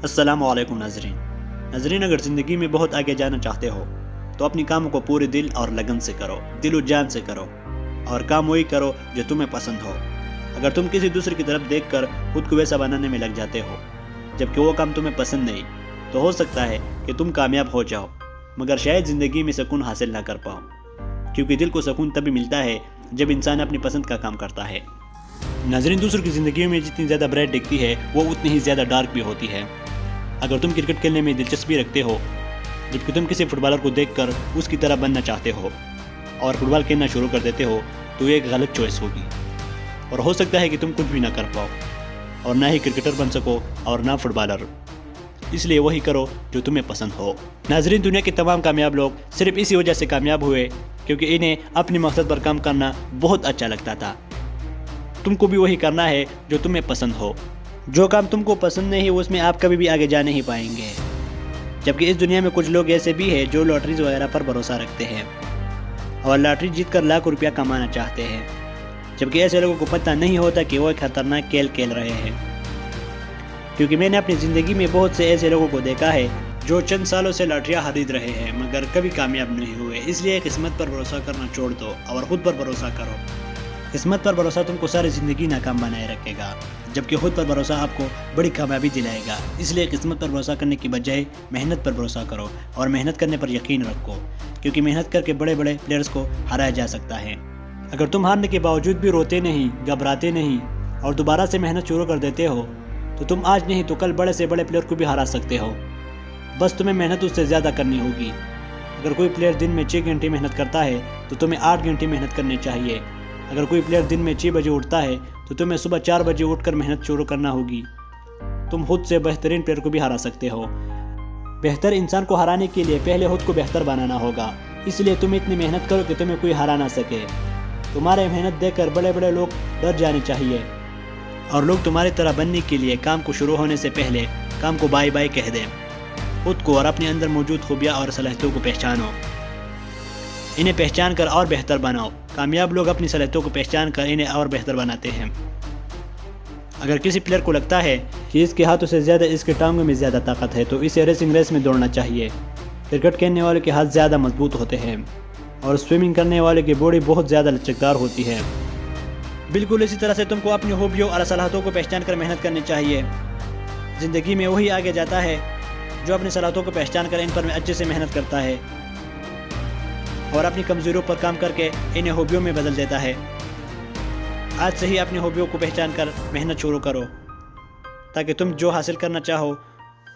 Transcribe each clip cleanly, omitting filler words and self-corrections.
السلام علیکم ناظرین، اگر زندگی میں بہت آگے جانا چاہتے ہو تو اپنی کاموں کو پورے دل اور لگن سے کرو، دل و جان سے کرو، اور کام وہی کرو جو تمہیں پسند ہو۔ اگر تم کسی دوسرے کی طرف دیکھ کر خود کو ویسا بنانے میں لگ جاتے ہو جبکہ وہ کام تمہیں پسند نہیں، تو ہو سکتا ہے کہ تم کامیاب ہو جاؤ مگر شاید زندگی میں سکون حاصل نہ کر پاؤ، کیونکہ دل کو سکون تبھی ملتا ہے جب انسان اپنی پسند کا کام کرتا ہے۔ ناظرین، دوسروں کی زندگیوں میں جتنی زیادہ برائٹ دکھتی ہے وہ اتنی ہی زیادہ ڈارک بھی ہوتی ہے۔ اگر تم کرکٹ کھیلنے میں دلچسپی رکھتے ہو جبکہ تم کسی فٹ بالر کو دیکھ کر اس کی طرح بننا چاہتے ہو اور فٹ بال کھیلنا شروع کر دیتے ہو تو یہ ایک غلط چوائس ہوگی، اور ہو سکتا ہے کہ تم کچھ بھی نہ کر پاؤ اور نہ ہی کرکٹر بن سکو اور نہ فٹ بالر۔ اس لیے وہی کرو جو تمہیں پسند ہو۔ ناظرین، دنیا کے تمام کامیاب لوگ صرف اسی وجہ سے کامیاب ہوئے کیونکہ انہیں اپنے مقصد پر کام کرنا بہت اچھا لگتا تھا۔ تم کو بھی وہی کرنا ہے جو تمہیں پسند ہو۔ جو کام تم کو پسند نہیں اس میں آپ کبھی بھی آگے جا نہیں پائیں گے، جبکہ اس دنیا میں کچھ لوگ ایسے بھی ہیں جو لاٹریز وغیرہ پر بھروسہ رکھتے ہیں اور لاٹری جیت کر لاکھ روپیہ کمانا چاہتے ہیں، جبکہ ایسے لوگوں کو پتہ نہیں ہوتا کہ وہ ایک خطرناک کھیل کھیل رہے ہیں۔ کیونکہ میں نے اپنی زندگی میں بہت سے ایسے لوگوں کو دیکھا ہے جو چند سالوں سے لاٹریاں خرید رہے ہیں مگر کبھی کامیاب نہیں ہوئے۔ اس لیے قسمت پر بھروسہ کرنا چھوڑ دو اور خود پر بھروسہ کرو۔ قسمت پر بھروسہ تم کو ساری زندگی ناکام بنائے رکھے گا، جبکہ خود پر بھروسہ آپ کو بڑی کامیابی دلائے گا۔ اس لیے قسمت پر بھروسہ کرنے کی بجائے محنت پر بھروسہ کرو اور محنت کرنے پر یقین رکھو، کیونکہ محنت کر کے بڑے بڑے پلیئرز کو ہرایا جا سکتا ہے۔ اگر تم ہارنے کے باوجود بھی روتے نہیں، گھبراتے نہیں اور دوبارہ سے محنت شروع کر دیتے ہو تو تم آج نہیں تو کل بڑے سے بڑے پلیئر کو بھی ہرا سکتے ہو۔ بس تمہیں محنت اس سے زیادہ کرنی ہوگی۔ اگر کوئی پلیئر دن میں 6 گھنٹے محنت کرتا ہے تو تمہیں 8 گھنٹے محنت کرنی چاہیے۔ اگر کوئی پلیئر دن میں 6 بجے اٹھتا ہے تو تمہیں صبح 4 بجے اٹھ کر محنت شروع کرنا ہوگی۔ تم خود سے بہترین پلیئر کو بھی ہرا سکتے ہو۔ بہتر انسان کو ہرانے کے لیے پہلے خود کو بہتر بنانا ہوگا، اس لیے تم اتنی محنت کرو کہ تمہیں کوئی ہرا نہ سکے۔ تمہارے محنت دیکھ کر بڑے بڑے لوگ ڈر جانے چاہیے اور لوگ تمہاری طرح بننے کے لیے کام کو شروع ہونے سے پہلے کام کو بائے بائے کہہ دیں۔ خود کو اور اپنے اندر موجود خوبیاں اور صلاحیتوں کو پہچانو، انہیں پہچان کر اور بہتر بناؤ۔ کامیاب لوگ اپنی صلاحیتوں کو پہچان کر انہیں اور بہتر بناتے ہیں۔ اگر کسی پلیئر کو لگتا ہے کہ اس کے ہاتھوں سے زیادہ اس کے ٹانگوں میں زیادہ طاقت ہے تو اسے ریسنگ ریس میں دوڑنا چاہیے۔ کرکٹ کھیلنے والے کے ہاتھ زیادہ مضبوط ہوتے ہیں اور سوئمنگ کرنے والے کی باڈی بہت زیادہ لچکدار ہوتی ہے۔ بالکل اسی طرح سے تم کو اپنی خوبیوں اور صلاحیتوں کو پہچان کر محنت کرنی چاہیے۔ زندگی میں وہی آگے جاتا ہے جو اپنی صلاحیتوں کو پہچان کر ان پر اچھے سے محنت کرتا ہے اور اپنی کمزوریوں پر کام کر کے انہیں ہابیوں میں بدل دیتا ہے۔ آج سے ہی اپنی ہابیوں کو پہچان کر محنت شروع کرو تاکہ تم جو حاصل کرنا چاہو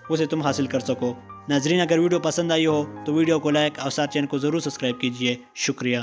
اسے تم حاصل کر سکو۔ ناظرین، اگر ویڈیو پسند آئی ہو تو ویڈیو کو لائک اور ساتھ چینل کو ضرور سبسکرائب کیجیے۔ شکریہ۔